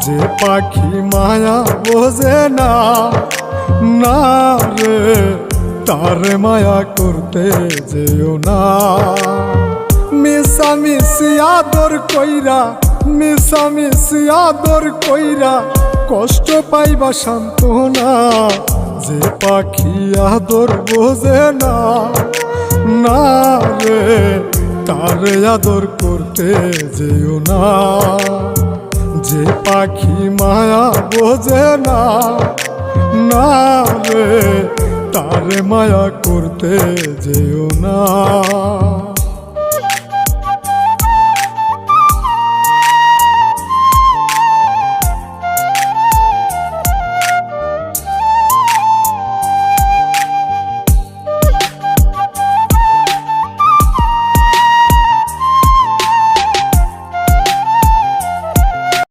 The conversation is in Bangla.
যে পাখি মায়া বোঝে না, না রে তারে মায়া করতে যেও না। মিশামিশি আদর কইরা, মিশামিশি আদর কইরা কষ্ট পাইবা সান্ত্বনা। যে পাখি আদর বোঝে না, না রে তারে আদর করতে যেও না। যে পাখি মায়া বোঝে না, না রে তারে মায়া করতে যেও না।